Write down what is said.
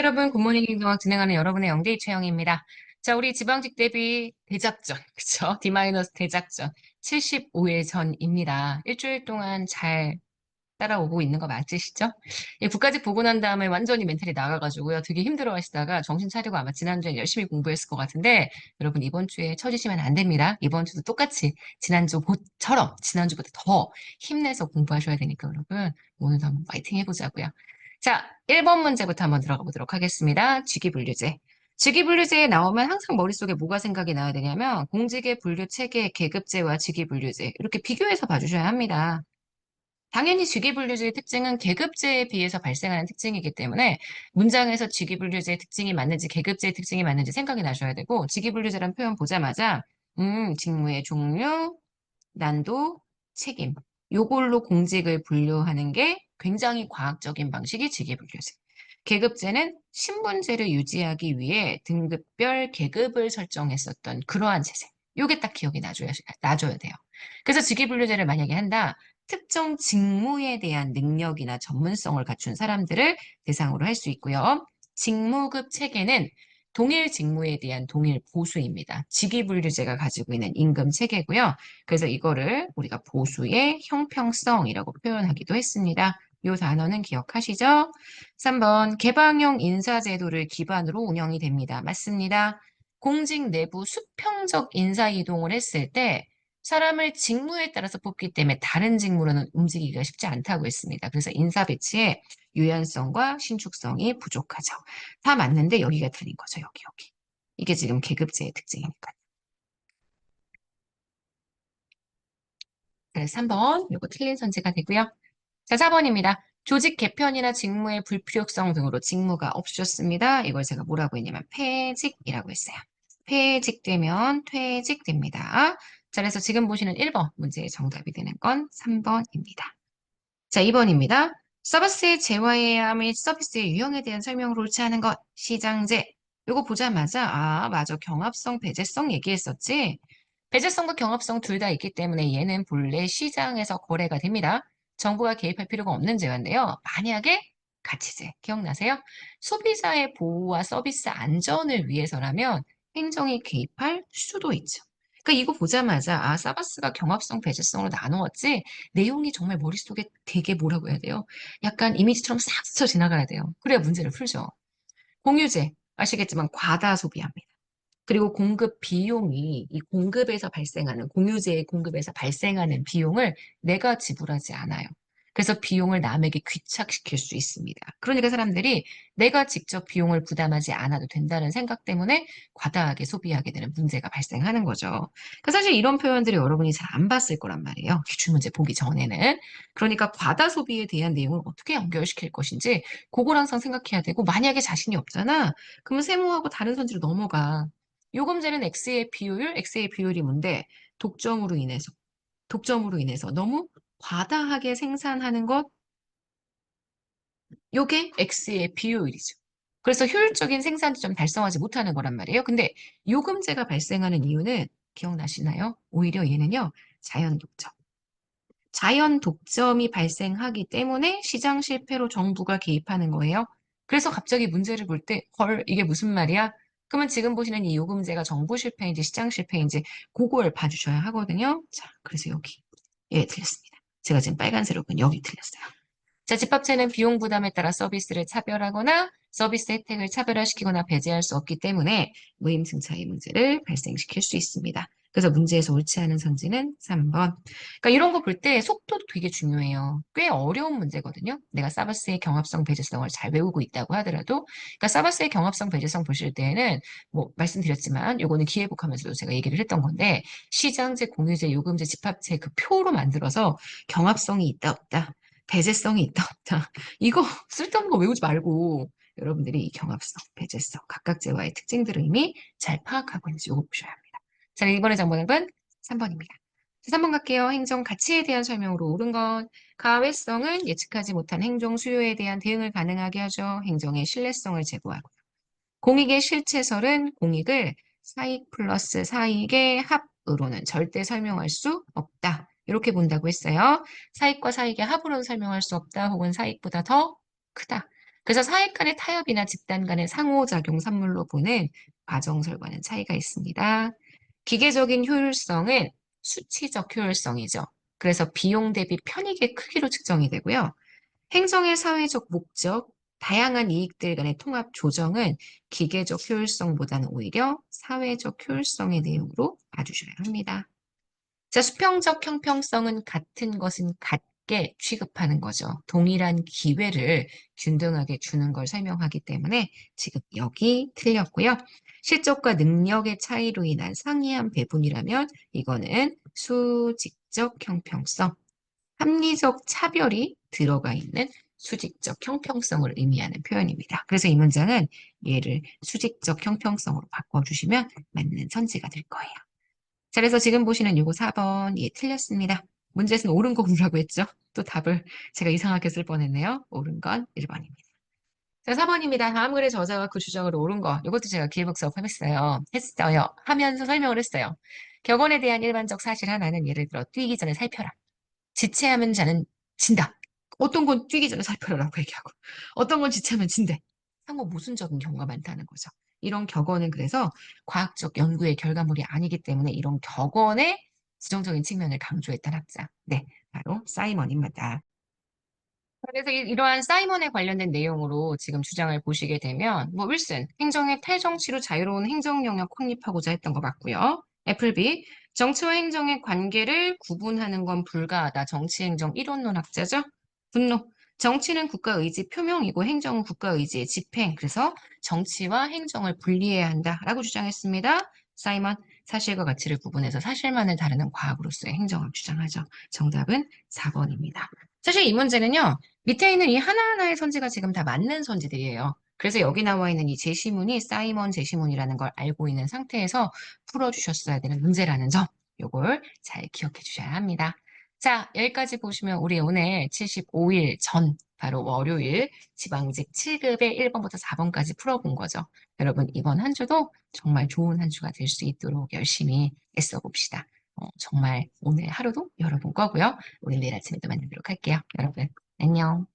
여러분, 굿모닝 행동학 진행하는 여러분의 영디 최영입니다. 자, 우리 지방직 대비 대작전, 그쵸? D- 대작전 75일 전입니다. 일주일 동안 잘 따라오고 있는 거 맞으시죠? 예, 국가직 보고 난 다음에 완전히 멘탈이 나가가지고요. 되게 힘들어 하시다가 정신 차리고 아마 지난주에 열심히 공부했을 것 같은데, 여러분 이번 주에 처지시면 안 됩니다. 이번 주도 똑같이 지난주처럼 지난주보다 더 힘내서 공부하셔야 되니까 여러분, 오늘도 한번 파이팅 해보자고요. 자, 1번 문제부터 한번 들어가 보도록 하겠습니다. 직위분류제. 직위분류제에 나오면 항상 머릿속에 뭐가 생각이 나야 되냐면, 공직의 분류 체계, 계급제와 직위분류제. 이렇게 비교해서 봐주셔야 합니다. 당연히 직위분류제의 특징은 계급제에 비해서 발생하는 특징이기 때문에 문장에서 직위분류제의 특징이 맞는지 계급제의 특징이 맞는지 생각이 나셔야 되고, 직위분류제란 표현 보자마자 직무의 종류, 난도, 책임 요걸로 공직을 분류하는 게 굉장히 과학적인 방식이 직위분류제. 계급제는 신분제를 유지하기 위해 등급별 계급을 설정했었던 그러한 체제. 요게 딱 기억이 나줘야 돼요. 그래서 직위분류제를 만약에 한다. 특정 직무에 대한 능력이나 전문성을 갖춘 사람들을 대상으로 할 수 있고요. 직무급 체계는 동일 직무에 대한 동일 보수입니다. 직위분류제가 가지고 있는 임금 체계고요. 그래서 이거를 우리가 보수의 형평성이라고 표현하기도 했습니다. 이 단어는 기억하시죠? 3번 개방형 인사제도를 기반으로 운영이 됩니다. 맞습니다. 공직 내부 수평적 인사이동을 했을 때 사람을 직무에 따라서 뽑기 때문에 다른 직무로는 움직이기가 쉽지 않다고 했습니다. 그래서 인사 배치에 유연성과 신축성이 부족하죠. 다 맞는데 여기가 틀린 거죠. 여기. 이게 지금 계급제의 특징이니까요. 그래서 3번 이거 틀린 선지가 되고요. 자, 4번입니다. 조직 개편이나 직무의 불필요성 등으로 직무가 없어졌습니다. 이걸 제가 뭐라고 했냐면 폐직이라고 했어요. 폐직되면 퇴직됩니다. 자, 그래서 지금 보시는 1번 문제의 정답이 되는 건 3번입니다. 자, 2번입니다. 서비스의 재화해야 및 서비스의 유형에 대한 설명을 옳지 않은 것, 시장제. 이거 보자마자, 아, 맞아. 경합성, 배제성 얘기했었지. 배제성과 경합성 둘 다 있기 때문에 얘는 본래 시장에서 거래가 됩니다. 정부가 개입할 필요가 없는 재화인데요. 만약에 가치제, 기억나세요? 소비자의 보호와 서비스 안전을 위해서라면 행정이 개입할 수도 있죠. 그러니까 이거 보자마자, 아, 사바스가 경합성, 배제성으로 나누었지? 내용이 정말 머릿속에 되게 뭐라고 해야 돼요? 약간 이미지처럼 싹 스쳐 지나가야 돼요. 그래야 문제를 풀죠. 공유제, 아시겠지만 과다 소비합니다. 그리고 공급 비용이 이 공급에서 발생하는 공유제의 공급에서 발생하는 비용을 내가 지불하지 않아요. 그래서 비용을 남에게 귀착시킬 수 있습니다. 그러니까 사람들이 내가 직접 비용을 부담하지 않아도 된다는 생각 때문에 과다하게 소비하게 되는 문제가 발생하는 거죠. 그러니까 사실 이런 표현들이 여러분이 잘 안 봤을 거란 말이에요. 기출문제 보기 전에는. 그러니까 과다 소비에 대한 내용을 어떻게 연결시킬 것인지 그걸 항상 생각해야 되고, 만약에 자신이 없잖아. 그러면 세무하고 다른 선지로 넘어가. 요금제는 X의 비율이 뭔데? 독점으로 인해서 너무 과다하게 생산하는 것, 요게 X의 비효율이죠. 그래서 효율적인 생산을 좀 달성하지 못하는 거란 말이에요. 근데 요금제가 발생하는 이유는 기억나시나요? 오히려 얘는요, 자연 독점. 자연 독점이 발생하기 때문에 시장 실패로 정부가 개입하는 거예요. 그래서 갑자기 문제를 볼 때, 헐, 이게 무슨 말이야? 그러면 지금 보시는 이 요금제가 정부 실패인지 시장 실패인지 그걸 봐주셔야 하거든요. 자, 그래서 여기. 예, 틀렸습니다. 제가 지금 빨간색으로 본 여기 틀렸어요. 자, 집합체는 비용 부담에 따라 서비스를 차별하거나 서비스 혜택을 차별화시키거나 배제할 수 없기 때문에 무임승차의 문제를 발생시킬 수 있습니다. 그래서 문제에서 옳지 않은 선지는 3번. 그러니까 이런 거 볼 때 속도도 되게 중요해요. 꽤 어려운 문제거든요. 내가 사바스의 경합성, 배제성을 잘 외우고 있다고 하더라도. 그러니까 사바스의 경합성, 배제성 보실 때에는 뭐 말씀드렸지만 요거는 기회복하면서도 제가 얘기를 했던 건데, 시장제, 공유제, 요금제, 집합체 그 표로 만들어서 경합성이 있다 없다, 배제성이 있다 없다. 이거 쓸데없는 거 외우지 말고 여러분들이 이 경합성, 배제성, 각각 재화의 특징들을 이미 잘 파악하고 있는지 이거 보셔야 합니다. 자, 이번에 정답은 3번입니다. 3번 갈게요. 행정 가치에 대한 설명으로 옳은 것. 가외성은 예측하지 못한 행정 수요에 대한 대응을 가능하게 하죠. 행정의 신뢰성을 제고하고. 공익의 실체설은 공익을 사익 플러스 사익의 합으로는 절대 설명할 수 없다. 이렇게 본다고 했어요. 사익과 사익의 합으로는 설명할 수 없다. 혹은 사익보다 더 크다. 그래서 사회 간의 타협이나 집단 간의 상호작용 산물로 보는 과정설과는 차이가 있습니다. 기계적인 효율성은 수치적 효율성이죠. 그래서 비용 대비 편익의 크기로 측정이 되고요. 행정의 사회적 목적, 다양한 이익들 간의 통합 조정은 기계적 효율성보다는 오히려 사회적 효율성의 내용으로 봐주셔야 합니다. 자, 수평적 형평성은 같은 것은 같게 취급하는 거죠. 동일한 기회를 균등하게 주는 걸 설명하기 때문에 지금 여기 틀렸고요. 실적과 능력의 차이로 인한 상이한 배분이라면 이거는 수직적 형평성, 합리적 차별이 들어가 있는 수직적 형평성을 의미하는 표현입니다. 그래서 이 문장은 얘를 수직적 형평성으로 바꿔주시면 맞는 선지가 될 거예요. 자, 그래서 지금 보시는 요거 4번, 예, 틀렸습니다. 문제에서는 옳은 거 고르라고 했죠? 또 답을 제가 이상하게 쓸 뻔했네요. 옳은 건 1번입니다. 자, 4번입니다. 다음 글의 저자가 그 주장으로 옳은 거. 이것도 제가 기획 수업했어요. 하면서 설명을 했어요. 격언에 대한 일반적 사실 하나는 예를 들어 뛰기 전에 살펴라. 지체하면 자는 진다. 어떤 건 뛰기 전에 살펴라라고 얘기하고 어떤 건 지체하면 진대. 상호 모순적인 경우가 많다는 거죠. 이런 격언은 그래서 과학적 연구의 결과물이 아니기 때문에 이런 격언의 지정적인 측면을 강조했던 학자. 네, 바로 사이먼입니다. 그래서 이러한 사이먼에 관련된 내용으로 지금 주장을 보시게 되면 뭐 윌슨, 행정의 탈정치로 자유로운 행정 영역 확립하고자 했던 것 같고요. 애플비, 정치와 행정의 관계를 구분하는 건 불가하다. 정치행정 이론론학자죠. 분노, 정치는 국가 의지 표명이고 행정은 국가 의지의 집행. 그래서 정치와 행정을 분리해야 한다라고 주장했습니다. 사이먼, 사실과 가치를 구분해서 사실만을 다루는 과학으로서의 행정을 주장하죠. 정답은 4번입니다. 사실 이 문제는요. 밑에 있는 이 하나하나의 선지가 지금 다 맞는 선지들이에요. 그래서 여기 나와 있는 이 제시문이 사이먼 제시문이라는 걸 알고 있는 상태에서 풀어주셨어야 되는 문제라는 점, 요걸 잘 기억해 주셔야 합니다. 자, 여기까지 보시면 우리 오늘 75일 전, 바로 월요일 지방직 7급의 1번부터 4번까지 풀어본 거죠. 여러분, 이번 한 주도 정말 좋은 한 주가 될 수 있도록 열심히 애써 봅시다. 정말 오늘 하루도 여러분 거고요. 우리 내일 아침에 또 만나도록 할게요. 여러분, 안녕.